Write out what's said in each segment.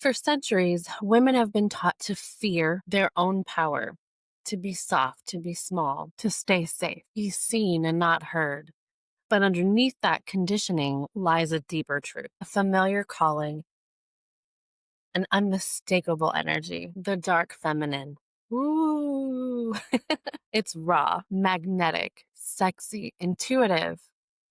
For centuries, women have been taught to fear their own power, to be soft, to be small, to stay safe, be seen and not heard. But underneath that conditioning lies a deeper truth, a familiar calling, an unmistakable energy, the dark feminine. Ooh, it's raw, magnetic, sexy, intuitive,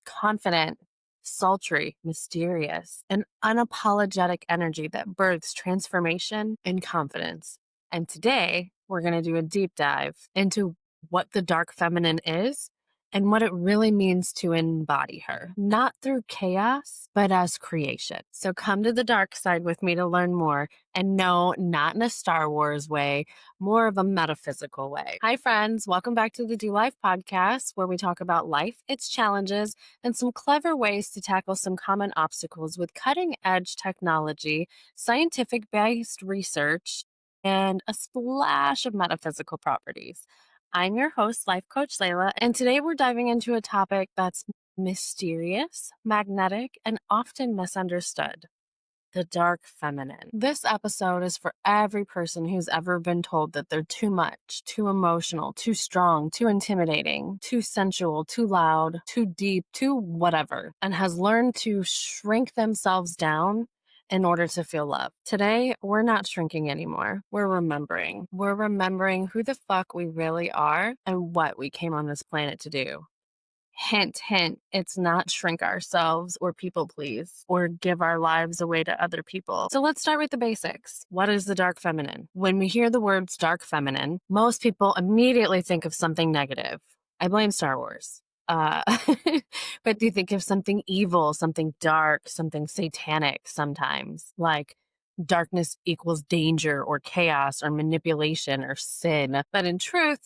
confident, sultry, mysterious, an unapologetic energy that births transformation and confidence. And today, we're going to do a deep dive into what the dark feminine is and what it really means to embody her, not through chaos, but as creation. So come to the dark side with me to learn more. And no, not in a Star Wars way, more of a metaphysical way. Hi, friends. Welcome back to the Do Life podcast, where we talk about life, its challenges, and some clever ways to tackle some common obstacles with cutting edge technology, scientific based research, and a splash of metaphysical properties. I'm your host, Life Coach Layla, and today we're diving into a topic that's mysterious, magnetic, and often misunderstood: the dark feminine. This episode is for every person who's ever been told that they're too much, too emotional, too strong, too intimidating, too sensual, too loud, too deep, too whatever, and has learned to shrink themselves down in order to feel love. Today, we're not shrinking anymore. We're remembering. We're remembering who the fuck we really are and what we came on this planet to do. Hint, hint, it's not shrink ourselves or people please or give our lives away to other people. So let's start with the basics. What is the dark feminine? When we hear the words dark feminine, most people immediately think of something negative. I blame Star Wars. Uh, but do you think of something evil, something dark, something satanic sometimes? Like darkness equals danger or chaos or manipulation or sin. But in truth,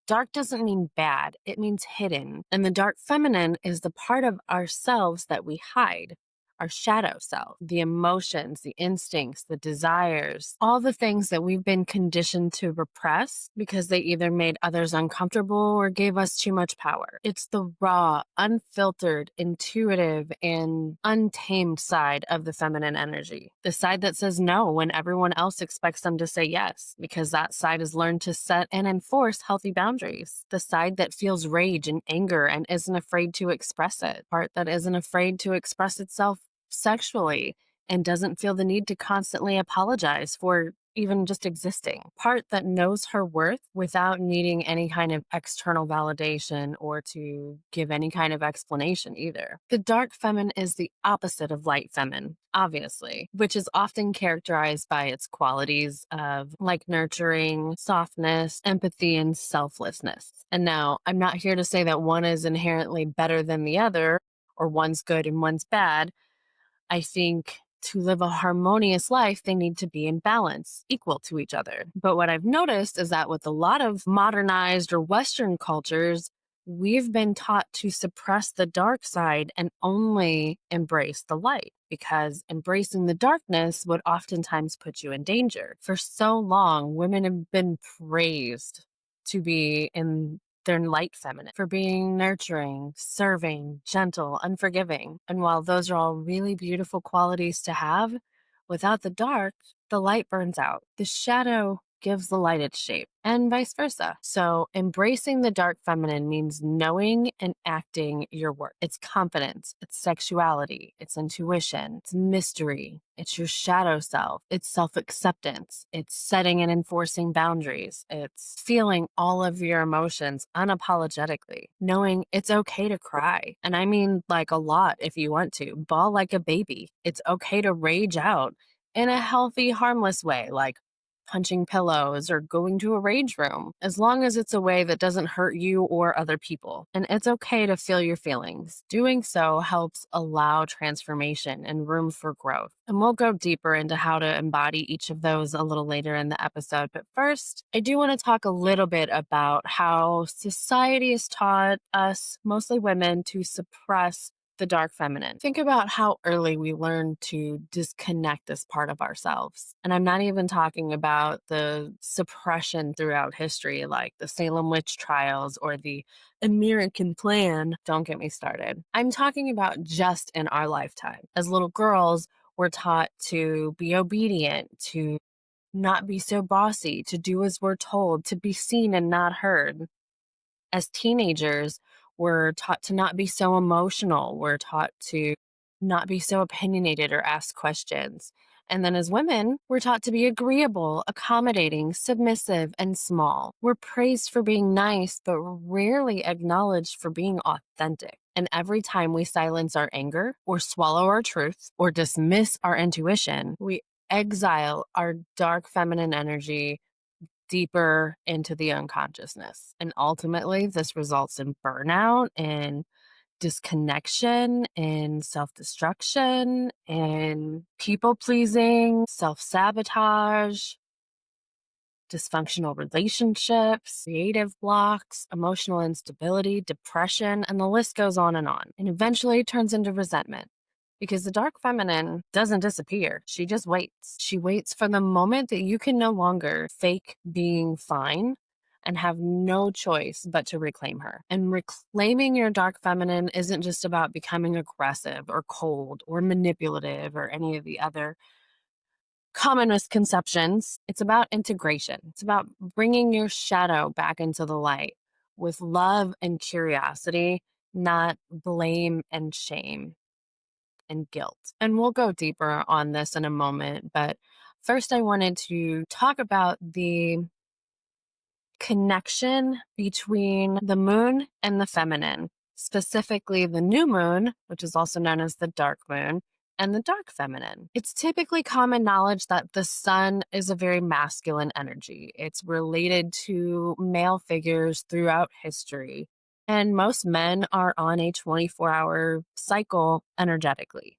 dark doesn't mean bad, it means hidden. And the dark feminine is the part of ourselves that we hide, our shadow self, the emotions, the instincts, the desires, all the things that we've been conditioned to repress because they either made others uncomfortable or gave us too much power. It's the raw, unfiltered, intuitive, and untamed side of the feminine energy. The side that says no when everyone else expects them to say yes, because that side has learned to set and enforce healthy boundaries. The side that feels rage and anger and isn't afraid to express it. Part that isn't afraid to express itself sexually and doesn't feel the need to constantly apologize for even just existing. Part that knows her worth without needing any kind of external validation or to give any kind of explanation either. The dark feminine is the opposite of light feminine, obviously, which is often characterized by its qualities of like nurturing, softness, empathy, and selflessness. And now, I'm not here to say that one is inherently better than the other or one's good and one's bad. I think to live a harmonious life, they need to be in balance, equal to each other. But what I've noticed is that with a lot of modernized or Western cultures, we've been taught to suppress the dark side and only embrace the light, because embracing the darkness would oftentimes put you in danger. For so long, women have been praised to be in their light feminine, for being nurturing, serving, gentle, unforgiving. And while those are all really beautiful qualities to have, without the dark, the light burns out. The shadow gives the light its shape, and vice versa. So embracing the dark feminine means knowing and acting your work. It's confidence, it's sexuality, it's intuition, it's mystery, it's your shadow self, it's self-acceptance, it's setting and enforcing boundaries, it's feeling all of your emotions unapologetically, knowing it's okay to cry. And I mean like a lot if you want to. Bawl like a baby. It's okay to rage out in a healthy, harmless way, like punching pillows or going to a rage room, as long as it's a way that doesn't hurt you or other people. And it's okay to feel your feelings. Doing so helps allow transformation and room for growth. And we'll go deeper into how to embody each of those a little later in the episode. But first, I do want to talk a little bit about how society has taught us, mostly women, to suppress the dark feminine. Think about how early we learned to disconnect this part of ourselves. And I'm not even talking about the suppression throughout history, like the Salem witch trials or the American plan. Don't get me started. I'm talking about just in our lifetime. As little girls, We're taught to be obedient, to not be so bossy, to do as we're told, to be seen and not heard. As teenagers, we're taught to not be so emotional. We're taught to not be so opinionated or ask questions. And then as women, we're taught to be agreeable, accommodating, submissive, and small. We're praised for being nice, but rarely acknowledged for being authentic. And every time we silence our anger or swallow our truth or dismiss our intuition, we exile our dark feminine energy deeper into the unconsciousness. And ultimately, this results in burnout and disconnection and self destruction and people pleasing, self sabotage, dysfunctional relationships, creative blocks, emotional instability, depression, and the list goes on. And eventually it turns into resentment because the dark feminine doesn't disappear. She just waits. She waits for the moment that you can no longer fake being fine and have no choice but to reclaim her. And reclaiming your dark feminine isn't just about becoming aggressive or cold or manipulative or any of the other common misconceptions. It's about integration. It's about bringing your shadow back into the light with love and curiosity, not blame and shame and guilt. And we'll go deeper on this in a moment. But first, I wanted to talk about the connection between the moon and the feminine, specifically the new moon, which is also known as the dark moon, and the dark feminine. It's typically common knowledge that the sun is a very masculine energy. It's related to male figures throughout history. And most men are on a 24-hour cycle energetically.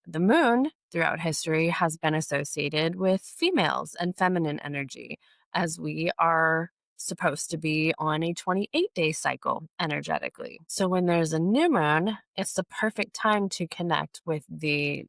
The moon throughout history has been associated with females and feminine energy, as we are supposed to be on a 28-day cycle energetically. So when there's a new moon, it's the perfect time to connect with the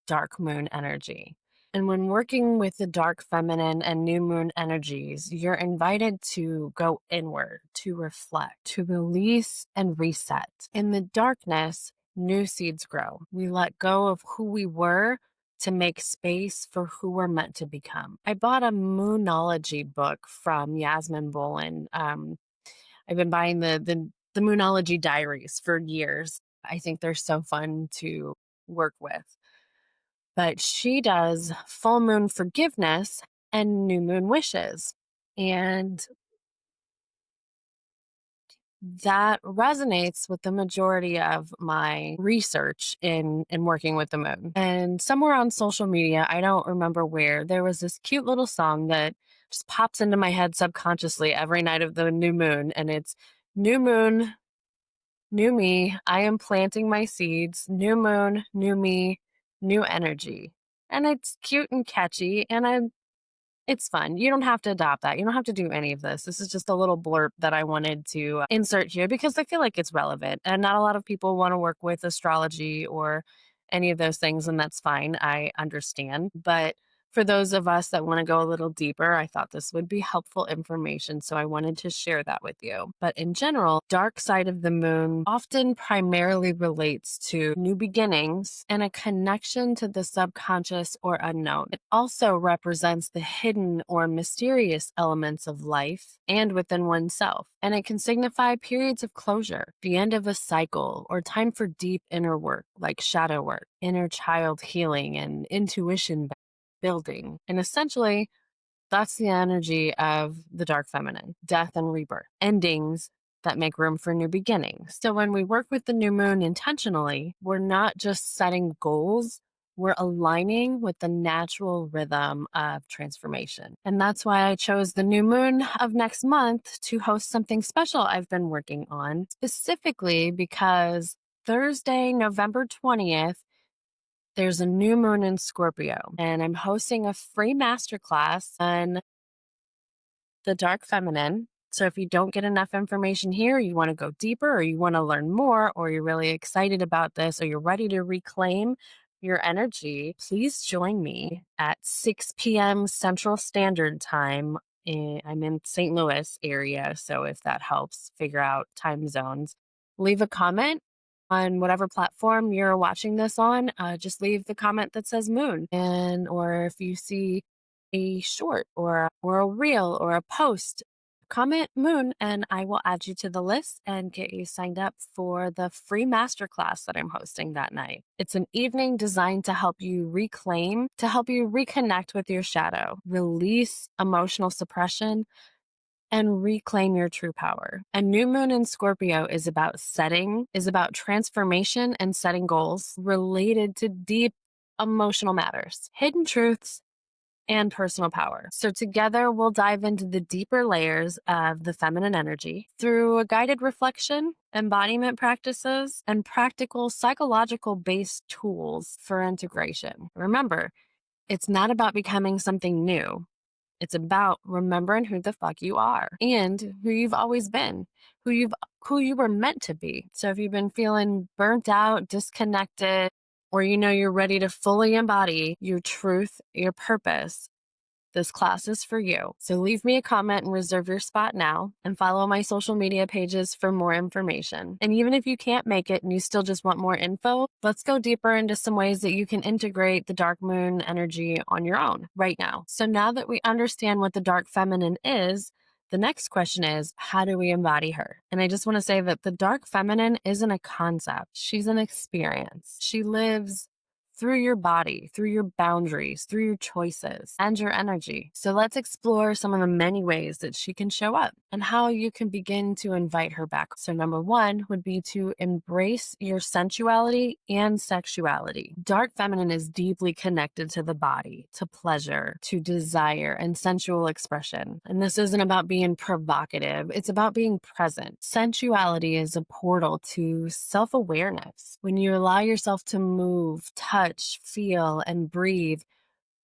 dark moon energy. And when working with the dark feminine and new moon energies, you're invited to go inward, to reflect, to release and reset. In the darkness, new seeds grow. We let go of who we were to make space for who we're meant to become. I bought a Moonology book from Yasmin Bolin. I've been buying the Moonology diaries for years. I think they're so fun to work with. But she does full moon forgiveness and new moon wishes. And that resonates with the majority of my research in working with the moon. And somewhere on social media, I don't remember where, there was this cute little song that just pops into my head subconsciously every night of the new moon. And it's new moon, new me. I am planting my seeds. New moon, new me, new energy. And it's cute and catchy. And it's fun. You don't have to adopt that. You don't have to do any of this. This is just a little blurb that I wanted to insert here because I feel like it's relevant. And not a lot of people want to work with astrology or any of those things, and that's fine. I understand. But for those of us that want to go a little deeper, I thought this would be helpful information. So I wanted to share that with you. But in general, dark side of the moon often primarily relates to new beginnings and a connection to the subconscious or unknown. It also represents the hidden or mysterious elements of life and within oneself. And it can signify periods of closure, the end of a cycle, or time for deep inner work like shadow work, inner child healing, and intuition building. And essentially, that's the energy of the dark feminine, death and rebirth, endings that make room for new beginnings. So when we work with the new moon intentionally, we're not just setting goals, we're aligning with the natural rhythm of transformation. And that's why I chose the new moon of next month to host something special I've been working on, specifically because Thursday, November 20th, there's a new moon in Scorpio, and I'm hosting a free masterclass on the dark feminine. So if you don't get enough information here, you want to go deeper, or you want to learn more, or you're really excited about this, or you're ready to reclaim your energy, please join me at 6 p.m. Central Standard Time. I'm in St. Louis area, so if that helps figure out time zones, leave a comment on whatever platform you're watching this on, just leave the comment that says moon. And or if you see a short or a reel or a post, comment moon and I will add you to the list and get you signed up for the free masterclass that I'm hosting that night. It's an evening designed to help you reclaim, to help you reconnect with your shadow, release emotional suppression, and reclaim your true power. A new moon in Scorpio is about transformation and setting goals related to deep emotional matters, hidden truths, and personal power. So together we'll dive into the deeper layers of the feminine energy through a guided reflection, embodiment practices, and practical psychological based tools for integration. Remember, it's not about becoming something new. It's about remembering who the fuck you are and who you've always been, who you were meant to be. So if you've been feeling burnt out, disconnected, or you're ready to fully embody your truth, your purpose, this class is for you. So leave me a comment and reserve your spot now, and follow my social media pages for more information. And even if you can't make it and you still just want more info, let's go deeper into some ways that you can integrate the dark moon energy on your own right now. So now that we understand what the dark feminine is, the next question is, how do we embody her? And I just want to say that the dark feminine isn't a concept. She's an experience. She lives through your body, through your boundaries, through your choices, and your energy. So let's explore some of the many ways that she can show up and how you can begin to invite her back. So number one would be to embrace your sensuality and sexuality. Dark feminine is deeply connected to the body, to pleasure, to desire, and sensual expression. And this isn't about being provocative. It's about being present. Sensuality is a portal to self-awareness. When you allow yourself to move, touch, feel, and breathe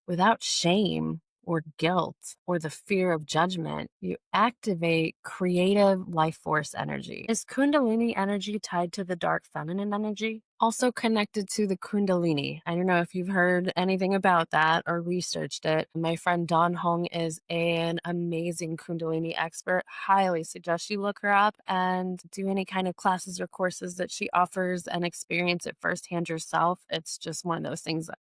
without shame or guilt or the fear of judgment, you activate creative life force energy. Is Kundalini energy tied to the dark feminine energy? Also connected to the Kundalini. I don't know if you've heard anything about that or researched it. My friend Dawn Hong is an amazing Kundalini expert. Highly suggest you look her up and do any kind of classes or courses that she offers and experience it firsthand yourself. It's just one of those things that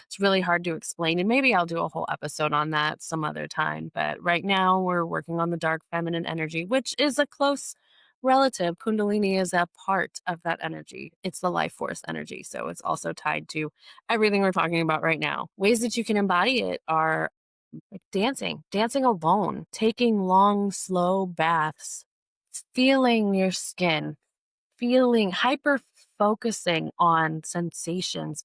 it's really hard to explain. And maybe I'll do a whole episode on that some other time. But right now we're working on the dark feminine energy, which is a close relative. Kundalini is a part of that energy. It's the life force energy. So it's also tied to everything we're talking about right now. Ways that you can embody it are like dancing alone, taking long, slow baths, feeling your skin, feeling hyper focusing on sensations,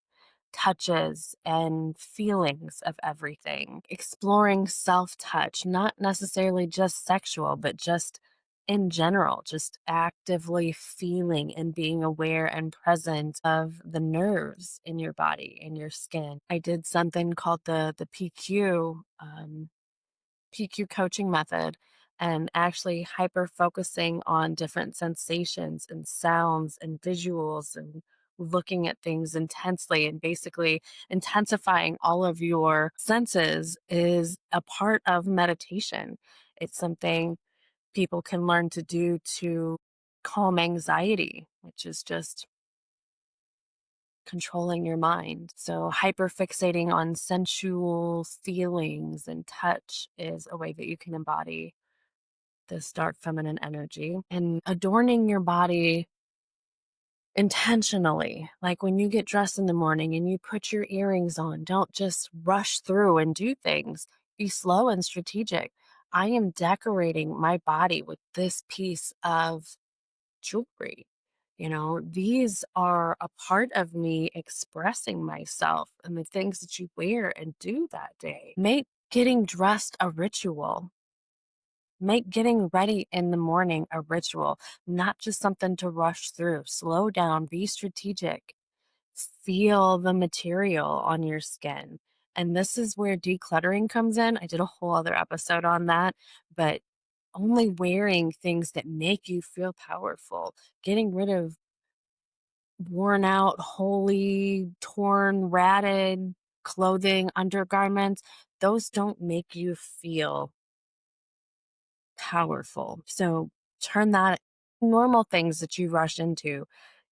touches, and feelings of everything. Exploring self touch, not necessarily just sexual, but just in general, just actively feeling and being aware and present of the nerves in your body and your skin. I did something called the PQ coaching method, and actually hyper focusing on different sensations and sounds and visuals and looking at things intensely and basically intensifying all of your senses is a part of meditation. It's something people can learn to do to calm anxiety, which is just controlling your mind. So, hyperfixating on sensual feelings and touch is a way that you can embody this dark feminine energy, and adorning your body intentionally. Like when you get dressed in the morning and you put your earrings on, don't just rush through and do things. Be slow and strategic. I am decorating my body with this piece of jewelry. These are a part of me expressing myself and the things that you wear and do that day. Make getting dressed a ritual. Make getting ready in the morning a ritual, not just something to rush through. Slow down, be strategic, feel the material on your skin. And this is where decluttering comes in. I did a whole other episode on that, but only wearing things that make you feel powerful, getting rid of worn out, wholly torn, ratted clothing, undergarments, those don't make you feel powerful. So turn that normal things that you rush into.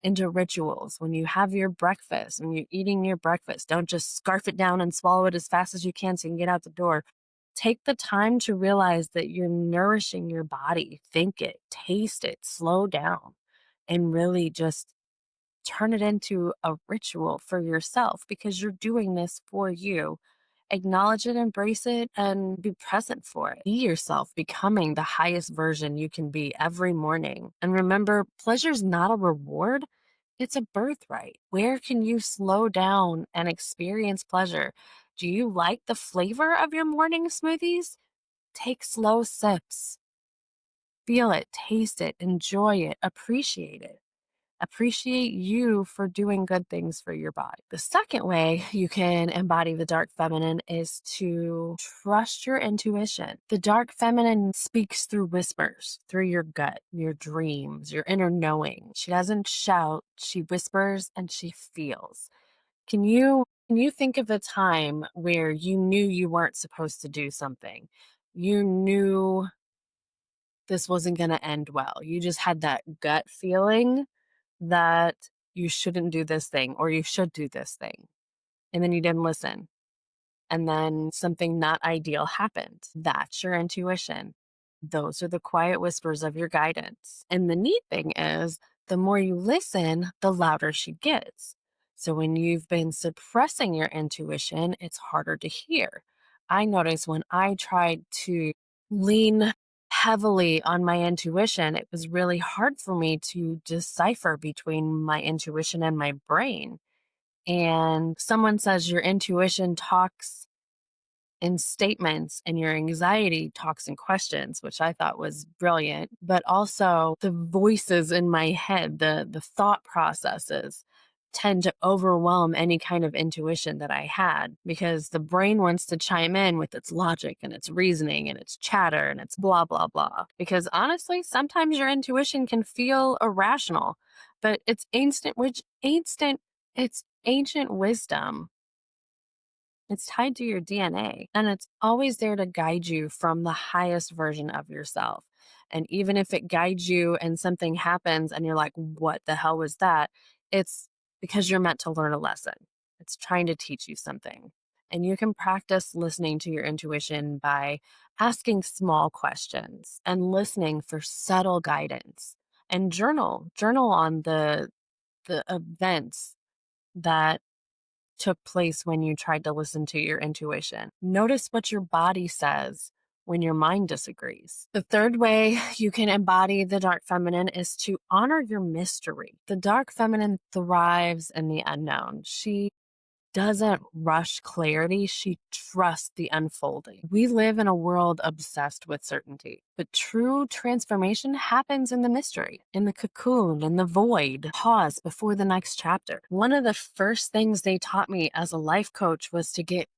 into rituals. When you have your breakfast, when you're eating your breakfast, don't just scarf it down and swallow it as fast as you can so you can get out the door. Take the time to realize that you're nourishing your body. Think it, taste it, slow down, and really just turn it into a ritual for yourself because you're doing this for you. Acknowledge it, embrace it, and be present for it. Be yourself, becoming the highest version you can be every morning. And remember, pleasure's not a reward, it's a birthright. Where can you slow down and experience pleasure? Do you like the flavor of your morning smoothies? Take slow sips. Feel it, taste it, enjoy it, appreciate it. Appreciate you for doing good things for your body. The second way you can embody the dark feminine is to trust your intuition. The dark feminine speaks through whispers, through your gut, your dreams, your inner knowing. She doesn't shout, she whispers and she feels. Can you think of a time where you knew you weren't supposed to do something? You knew this wasn't going to end well. You just had that gut feeling that you shouldn't do this thing or you should do this thing. And then you didn't listen. And then something not ideal happened. That's your intuition. Those are the quiet whispers of your guidance. And the neat thing is, the more you listen, the louder she gets. So when you've been suppressing your intuition, it's harder to hear. I noticed when I tried to lean heavily on my intuition, it was really hard for me to decipher between my intuition and my brain. And someone says your intuition talks in statements and your anxiety talks in questions, which I thought was brilliant. But also the voices in my head, the thought processes tend to overwhelm any kind of intuition that I had because the brain wants to chime in with its logic and its reasoning and its chatter and its blah, blah, blah. Because honestly, sometimes your intuition can feel irrational, but it's ancient wisdom. It's tied to your DNA and it's always there to guide you from the highest version of yourself. And even if it guides you and something happens and you're like, what the hell was that? It's because you're meant to learn a lesson. It's trying to teach you something. And you can practice listening to your intuition by asking small questions and listening for subtle guidance. And journal on the events that took place when you tried to listen to your intuition. Notice what your body says when your mind disagrees. The third way you can embody the dark feminine is to honor your mystery. The dark feminine thrives in the unknown. She doesn't rush clarity, she trusts the unfolding. We live in a world obsessed with certainty, but true transformation happens in the mystery, in the cocoon, in the void. Pause before the next chapter. One of the first things they taught me as a life coach was to get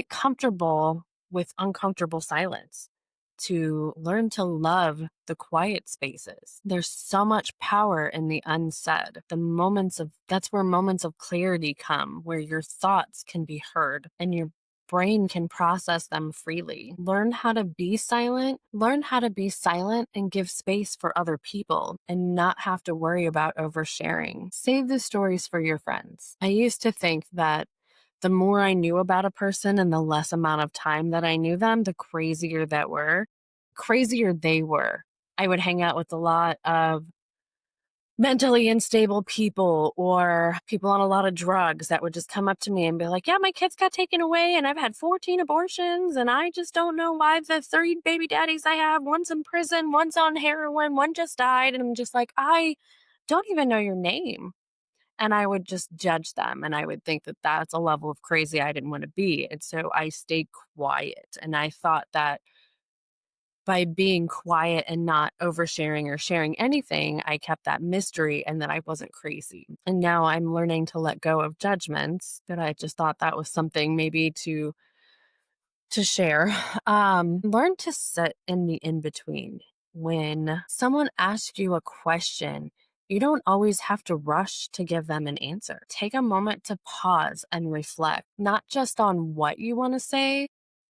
comfortable with uncomfortable silence, to learn to love the quiet spaces. There's so much power in the unsaid. That's where moments of clarity come, where your thoughts can be heard and your brain can process them freely. Learn how to be silent. Learn how to be silent and give space for other people and not have to worry about oversharing. Save the stories for your friends. I used to think that the more I knew about a person and the less amount of time that I knew them, the crazier they were. I would hang out with a lot of mentally unstable people or people on a lot of drugs that would just come up to me and be like, yeah, my kids got taken away and I've had 14 abortions and I just don't know why the 3 baby daddies I have, one's in prison, one's on heroin, one just died. And I'm just like, I don't even know your name. And I would just judge them and I would think that that's a level of crazy I didn't want to be. And so I stayed quiet. And I thought that by being quiet and not oversharing or sharing anything, I kept that mystery and that I wasn't crazy. And now I'm learning to let go of judgments that I just thought that was something maybe to share. Learn to sit in the in between. When someone asks you a question, you don't always have to rush to give them an answer. Take a moment to pause and reflect, not just on what you want to say,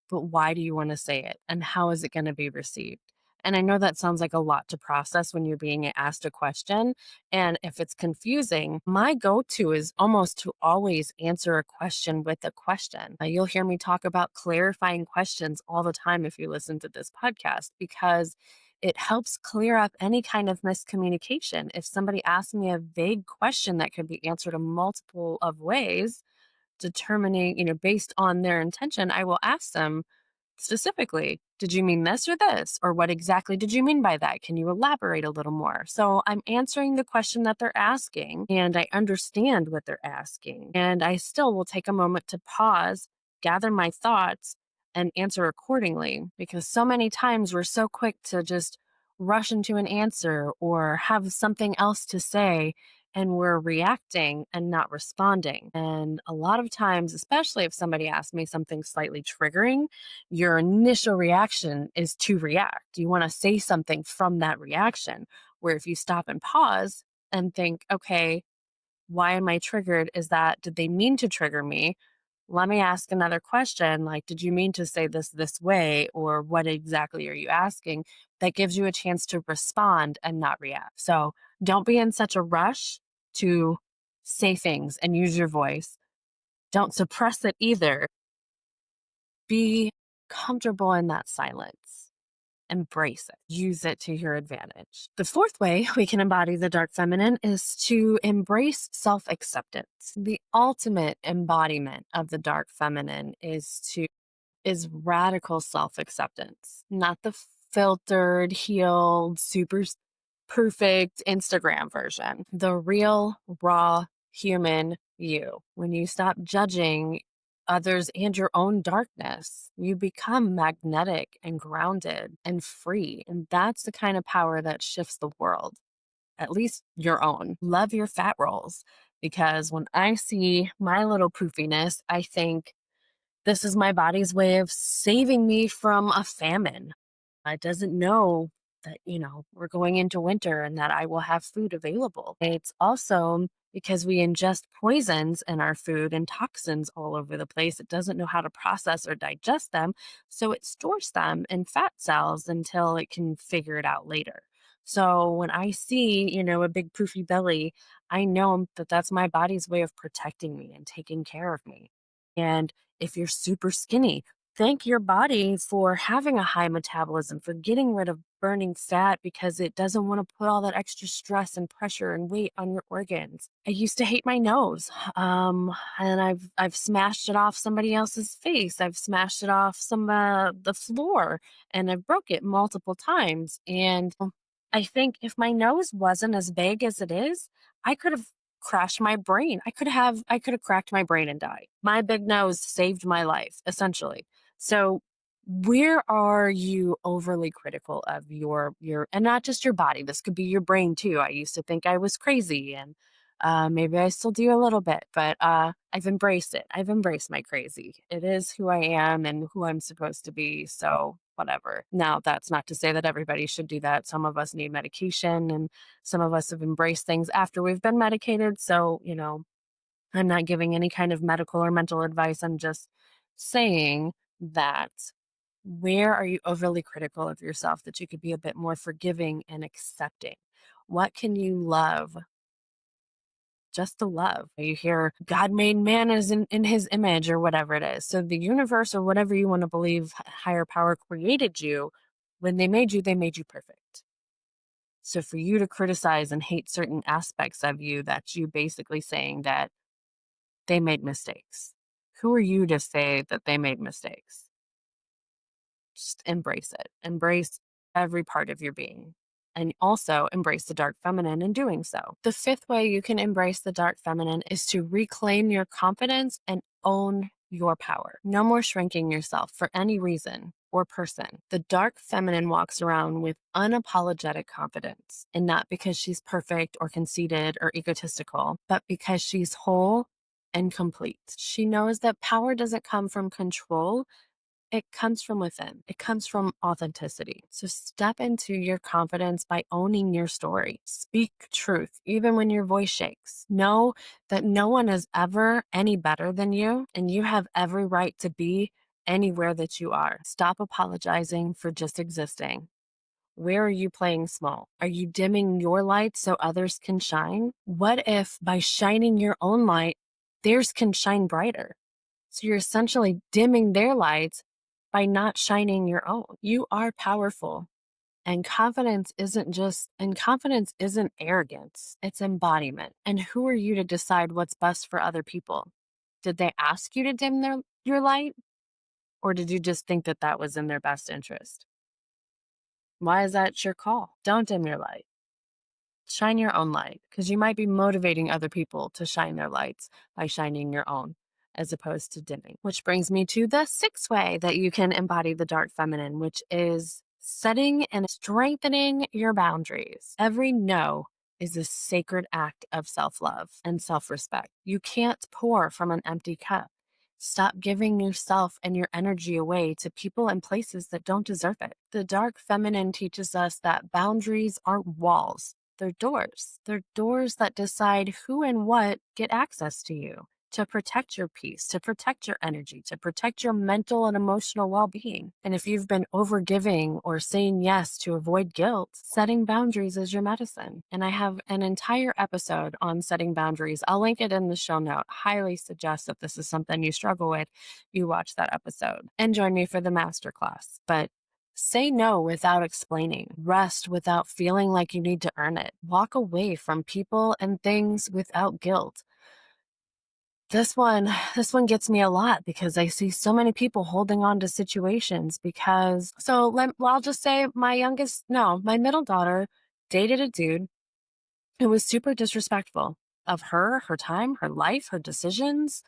but why do you want to say it and how is it going to be received? And I know that sounds like a lot to process when you're being asked a question. And if it's confusing, my go to is almost to always answer a question with a question. You'll hear me talk about clarifying questions all the time if you listen to this podcast, because it helps clear up any kind of miscommunication. If somebody asks me a vague question that could be answered a multiple of ways, determining, based on their intention, I will ask them specifically, did you mean this or this? Or what exactly did you mean by that? Can you elaborate a little more? So I'm answering the question that they're asking, and I understand what they're asking. And I still will take a moment to pause, gather my thoughts, and answer accordingly, because so many times we're so quick to just rush into an answer or have something else to say, and we're reacting and not responding. And a lot of times, especially if somebody asks me something slightly triggering, your initial reaction is to react. You want to say something from that reaction. Where if you stop and pause and think, okay, why am I triggered? Did they mean to trigger me? Let me ask another question, like, did you mean to say this way? Or what exactly are you asking? That gives you a chance to respond and not react. So don't be in such a rush to say things and use your voice. Don't suppress it either. Be comfortable in that silence. Embrace it. Use it to your advantage. The fourth way we can embody the dark feminine is to embrace self acceptance. The ultimate embodiment of the dark feminine is radical self acceptance, not the filtered, healed, perfect Instagram version. The real, raw, human you. When you stop judging others and your own darkness, you become magnetic and grounded and free. And that's the kind of power that shifts the world, at least your own. Love your fat rolls, because when I see my little poofiness, I think, this is my body's way of saving me from a famine. It doesn't know that, we're going into winter and that I will have food available. It's also because we ingest poisons in our food and toxins all over the place. It doesn't know how to process or digest them. So it stores them in fat cells until it can figure it out later. So when I see, a big poofy belly, I know that that's my body's way of protecting me and taking care of me. And if you're super skinny, thank your body for having a high metabolism, for getting rid of burning fat, because it doesn't want to put all that extra stress and pressure and weight on your organs. I used to hate my nose. And I've smashed it off somebody else's face. I've smashed it off the floor, and I've broke it multiple times. And I think if my nose wasn't as big as it is, I could have crashed my brain. I could have cracked my brain and died. My big nose saved my life, essentially. So where are you overly critical of your and not just your body? This could be your brain too. I used to think I was crazy, and maybe I still do a little bit, but I've embraced it. I've embraced my crazy. It is who I am and who I'm supposed to be. So whatever. Now, that's not to say that everybody should do that. Some of us need medication, and some of us have embraced things after we've been medicated. So, I'm not giving any kind of medical or mental advice. I'm just saying that, where are you overly critical of yourself that you could be a bit more forgiving and accepting? What can you love? Just the love. You hear God made man as in his image, or whatever it is. So the universe, or whatever you want to believe, higher power created you. When they made you perfect. So for you to criticize and hate certain aspects of you, that's you basically saying that they made mistakes. Who are you to say that they made mistakes? Just embrace it. Embrace every part of your being. And also embrace the dark feminine in doing so. The fifth way you can embrace the dark feminine is to reclaim your confidence and own your power. No more shrinking yourself for any reason or person. The dark feminine walks around with unapologetic confidence, and not because she's perfect or conceited or egotistical, but because she's whole and complete. She knows that power doesn't come from control. It comes from within. It comes from authenticity. So step into your confidence by owning your story. Speak truth, even when your voice shakes. Know that no one is ever any better than you, and you have every right to be anywhere that you are. Stop apologizing for just existing. Where are you playing small? Are you dimming your light so others can shine? What if by shining your own light, theirs can shine brighter? So you're essentially dimming their lights by not shining your own. You are powerful. And confidence isn't arrogance, it's embodiment. And who are you to decide what's best for other people? Did they ask you to dim your light? Or did you just think that that was in their best interest? Why is that your call? Don't dim your light. Shine your own light, because you might be motivating other people to shine their lights by shining your own as opposed to dimming. Which brings me to the sixth way that you can embody the dark feminine, which is setting and strengthening your boundaries. Every no is a sacred act of self love and self respect. You can't pour from an empty cup. Stop giving yourself and your energy away to people and places that don't deserve it. The dark feminine teaches us that boundaries aren't walls, they're doors. They're doors that decide who and what get access to you, to protect your peace, to protect your energy, to protect your mental and emotional well being. And if you've been overgiving or saying yes to avoid guilt, setting boundaries is your medicine. And I have an entire episode on setting boundaries. I'll link it in the show note. Highly suggest if this is something you struggle with, you watch that episode and join me for the masterclass. But say no without explaining. Rest without feeling like you need to earn it. Walk away from people and things without guilt. This one gets me a lot because I see so many people holding on to situations I'll just say my middle daughter dated a dude who was super disrespectful of her time, her life, her decisions,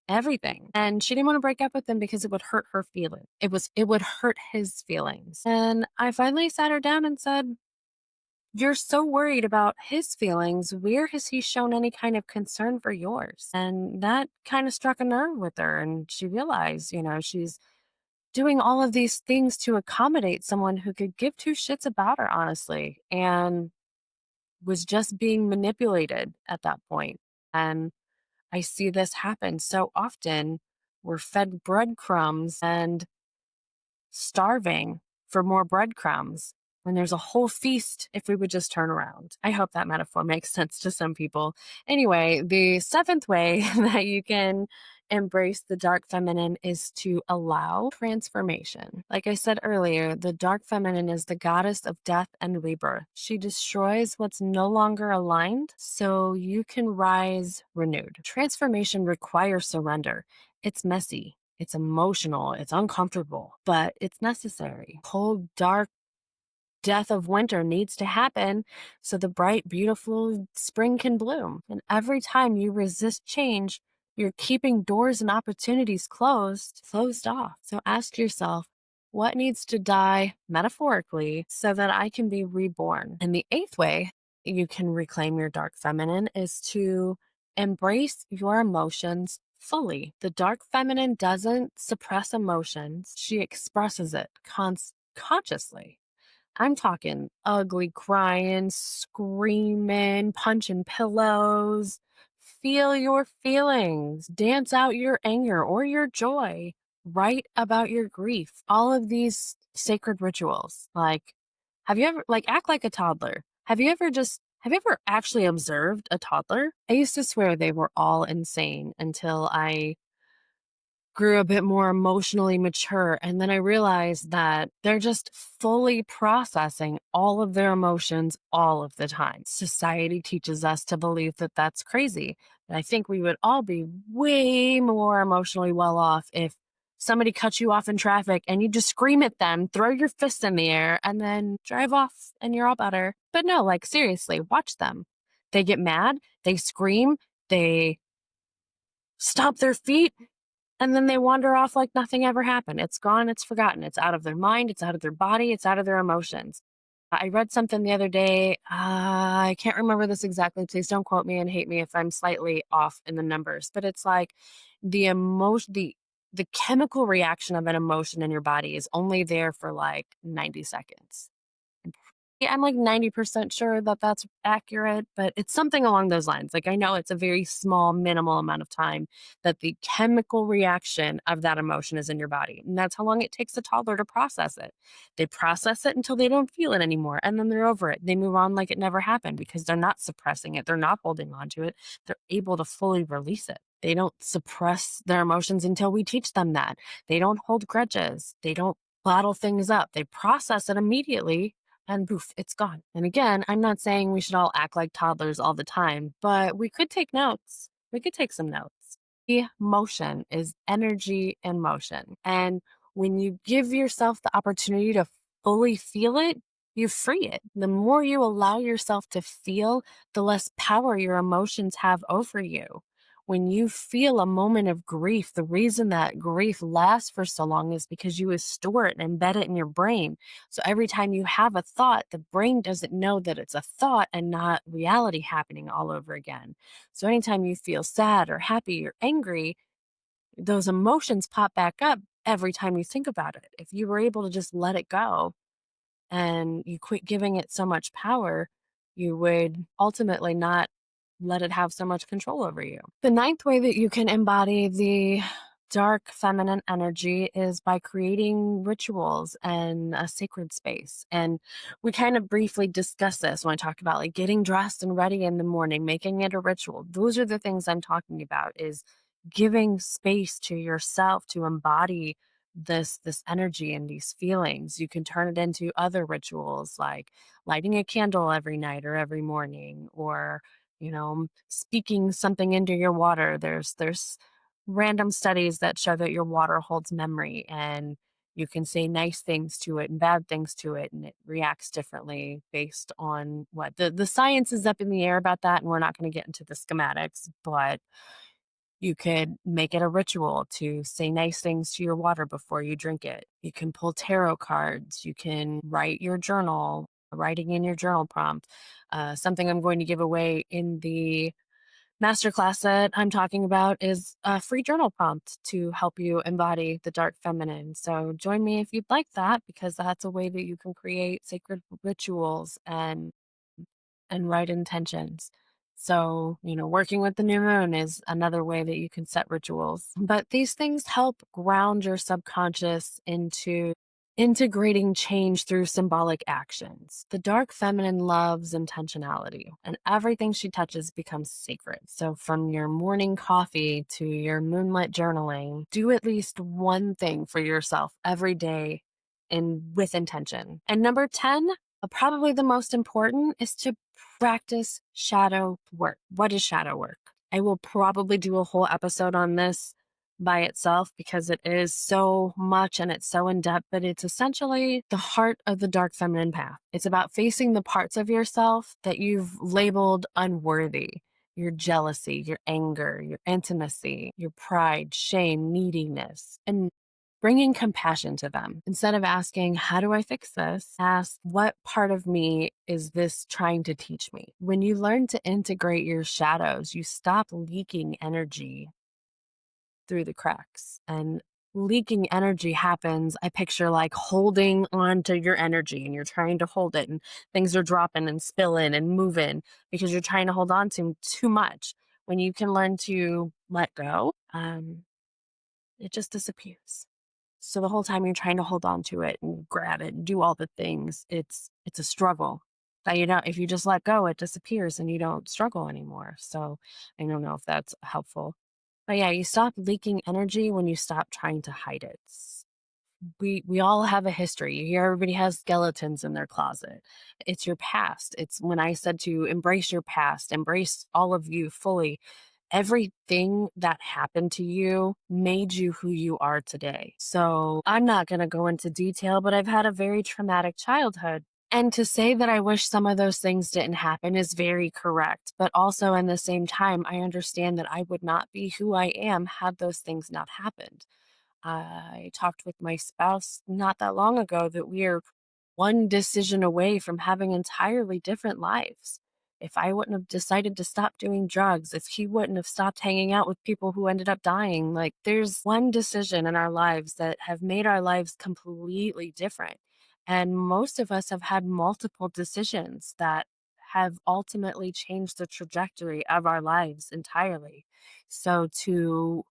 everything. And she didn't want to break up with him because it would hurt her feelings. It would hurt his feelings. And I finally sat her down and said, "You're so worried about his feelings. Where has he shown any kind of concern for yours?" And that kind of struck a nerve with her. And she realized, she's doing all of these things to accommodate someone who could give two shits about her, honestly, and was just being manipulated at that point. And I see this happen so often. We're fed breadcrumbs and starving for more breadcrumbs when there's a whole feast if we would just turn around. I hope that metaphor makes sense to some people. Anyway, the seventh way that you can embrace the dark feminine is to allow transformation. Like I said earlier, the dark feminine is the goddess of death and rebirth. She destroys what's no longer aligned so you can rise renewed. Transformation requires surrender. It's messy. It's emotional, it's uncomfortable, but it's necessary. Cold, dark death of winter needs to happen so the bright, beautiful spring can bloom. And every time you resist change, you're keeping doors and opportunities closed off. So ask yourself, what needs to die metaphorically so that I can be reborn? And the eighth way you can reclaim your dark feminine is to embrace your emotions fully. The dark feminine doesn't suppress emotions, she expresses it consciously. I'm talking ugly crying, screaming, punching pillows. Feel your feelings. Dance out your anger or your joy. Write about your grief. All of these sacred rituals. Have you ever, act like a toddler? Have you ever actually observed a toddler? I used to swear they were all insane until I grew a bit more emotionally mature. And then I realized that they're just fully processing all of their emotions all of the time. Society teaches us to believe that that's crazy. And I think we would all be way more emotionally well off if somebody cut you off in traffic and you just scream at them, throw your fists in the air, and then drive off and you're all better. But no, seriously, watch them. They get mad, they scream, they stomp their feet, and then they wander off like nothing ever happened. It's gone, it's forgotten. It's out of their mind, it's out of their body, it's out of their emotions. I read something the other day. I can't remember this exactly. Please don't quote me and hate me if I'm slightly off in the numbers. But it's like the emotion, the chemical reaction of an emotion in your body is only there for 90 seconds. Yeah, I'm like 90% sure that that's accurate, but it's something along those lines. Like, I know it's a very small, minimal amount of time that the chemical reaction of that emotion is in your body. And that's how long it takes a toddler to process it. They process it until they don't feel it anymore. And then they're over it. They move on like it never happened because they're not suppressing it. They're not holding on to it. They're able to fully release it. They don't suppress their emotions until we teach them that. They don't hold grudges. They don't bottle things up. They process it immediately and poof, it's gone. And again, I'm not saying we should all act like toddlers all the time, but we could take notes. We could take some notes. Motion is energy and motion. And when you give yourself the opportunity to fully feel it, you free it. The more you allow yourself to feel, the less power your emotions have over you. When you feel a moment of grief, the reason that grief lasts for so long is because you store it and embed it in your brain. So every time you have a thought, the brain doesn't know that it's a thought and not reality happening all over again. So anytime you feel sad or happy or angry, those emotions pop back up every time you think about it. If you were able to just let it go and you quit giving it so much power, you would ultimately not let it have so much control over you. The ninth way that you can embody the dark feminine energy is by creating rituals and a sacred space. And we kind of briefly discussed this when I talked about like getting dressed and ready in the morning, making it a ritual. Those are the things I'm talking about is giving space to yourself to embody this energy and these feelings. You can turn it into other rituals like lighting a candle every night or every morning, or speaking something into your water. There's random studies that show that your water holds memory, and you can say nice things to it and bad things to it, and it reacts differently based on what the science is up in the air about that, and we're not going to get into the schematics, but you could make it a ritual to say nice things to your water before you drink it. You can pull tarot cards. You can write your journal, writing in your journal prompt. Something I'm going to give away in the masterclass that I'm talking about is a free journal prompt to help you embody the dark feminine. So join me if you'd like that, because that's a way that you can create sacred rituals and right intentions. So, working with the new moon is another way that you can set rituals. But these things help ground your subconscious into integrating change through symbolic actions. The dark feminine loves intentionality, and everything she touches becomes sacred. So, from your morning coffee to your moonlit journaling, do at least one thing for yourself every day and with intention. And number 10, probably the most important, is to practice shadow work. What is shadow work? I will probably do a whole episode on this by itself because it is so much and it's so in depth, but it's essentially the heart of the dark feminine path. It's about facing the parts of yourself that you've labeled unworthy. Your jealousy, your anger, your intimacy, your pride, shame, neediness, and bringing compassion to them. Instead of asking, how do I fix this? Ask, what part of me is this trying to teach me? When you learn to integrate your shadows, you stop leaking energy through the cracks. And leaking energy happens, I picture like holding on to your energy and you're trying to hold it and things are dropping and spilling and moving because you're trying to hold on to too much. When you can learn to let go, it just disappears. So the whole time you're trying to hold on to it and grab it and do all the things, it's a struggle. That if you just let go, it disappears and you don't struggle anymore. So I don't know if that's helpful. But yeah, you stop leaking energy when you stop trying to hide it. We all have a history. You hear everybody has skeletons in their closet. It's your past. It's when I said to embrace your past, embrace all of you fully. Everything that happened to you made you who you are today. So I'm not going to go into detail, but I've had a very traumatic childhood. And to say that I wish some of those things didn't happen is very correct. But also, in the same time, I understand that I would not be who I am had those things not happened. I talked with my spouse not that long ago that we are one decision away from having entirely different lives. If I wouldn't have decided to stop doing drugs, if he wouldn't have stopped hanging out with people who ended up dying, like there's one decision in our lives that have made our lives completely different. And most of us have had multiple decisions that have ultimately changed the trajectory of our lives entirely. So to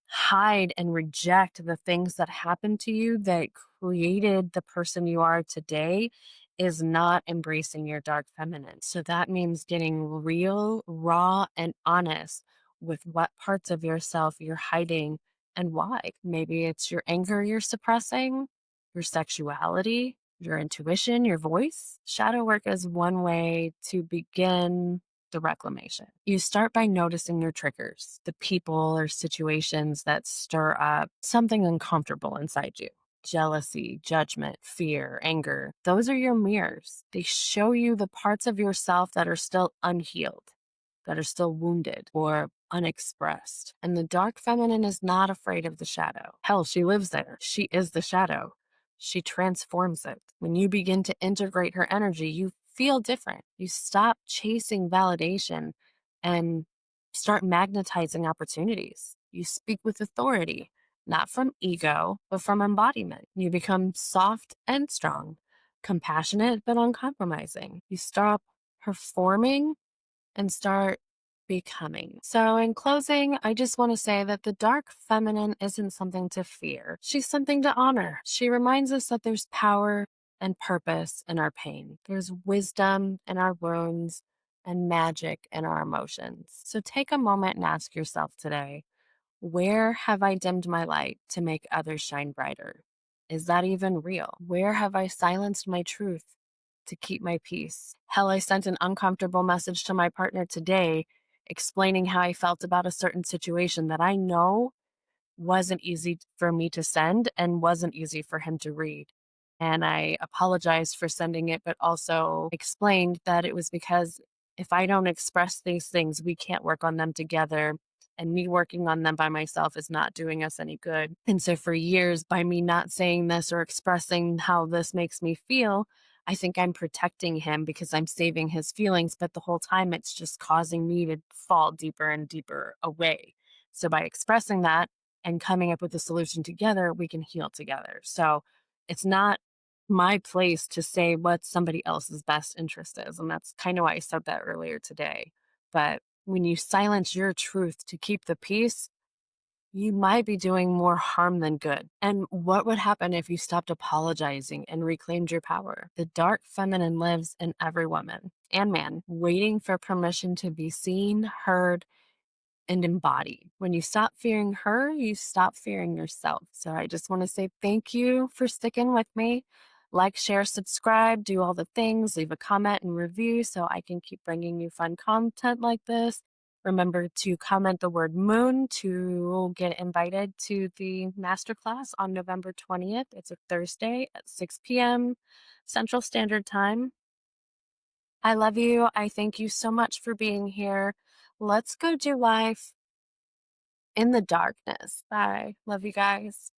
hide and reject the things that happened to you that created the person you are today is not embracing your dark feminine. So that means getting real, raw, and honest with what parts of yourself you're hiding and why. Maybe it's your anger you're suppressing, your sexuality, your intuition, your voice. Shadow work is one way to begin the reclamation. You start by noticing your triggers, the people or situations that stir up something uncomfortable inside you. Jealousy, judgment, fear, anger. Those are your mirrors. They show you the parts of yourself that are still unhealed, that are still wounded or unexpressed. And the dark feminine is not afraid of the shadow. Hell, she lives there. She is the shadow. She transforms it. When you begin to integrate her energy, you feel different. You stop chasing validation and start magnetizing opportunities. You speak with authority, not from ego, but from embodiment. You become soft and strong, compassionate but uncompromising. You stop performing and start becoming. So, in closing, I just want to say that the dark feminine isn't something to fear. She's something to honor. She reminds us that there's power and purpose in our pain, there's wisdom in our wounds, and magic in our emotions. So, take a moment and ask yourself today, where have I dimmed my light to make others shine brighter? Is that even real? Where have I silenced my truth to keep my peace? Hell, I sent an uncomfortable message to my partner today explaining how I felt about a certain situation that I know wasn't easy for me to send and wasn't easy for him to read. And I apologized for sending it, but also explained that it was because if I don't express these things, we can't work on them together. And me working on them by myself is not doing us any good. And so, for years, by me not saying this or expressing how this makes me feel, I think I'm protecting him because I'm saving his feelings. But the whole time, it's just causing me to fall deeper and deeper away. So, by expressing that and coming up with a solution together, we can heal together. So, it's not my place to say what somebody else's best interest is. And that's kind of why I said that earlier today. But when you silence your truth to keep the peace, you might be doing more harm than good. And what would happen if you stopped apologizing and reclaimed your power? The dark feminine lives in every woman and man, waiting for permission to be seen, heard, and embody. When you stop fearing her, you stop fearing yourself. So I just want to say thank you for sticking with me. Like, share, subscribe, do all the things, leave a comment and review so I can keep bringing you fun content like this. Remember to comment the word moon to get invited to the masterclass on November 20th. It's a Thursday at 6 p.m. Central Standard Time. I love you. I thank you so much for being here. Let's go do life in the darkness. Bye. Love you guys.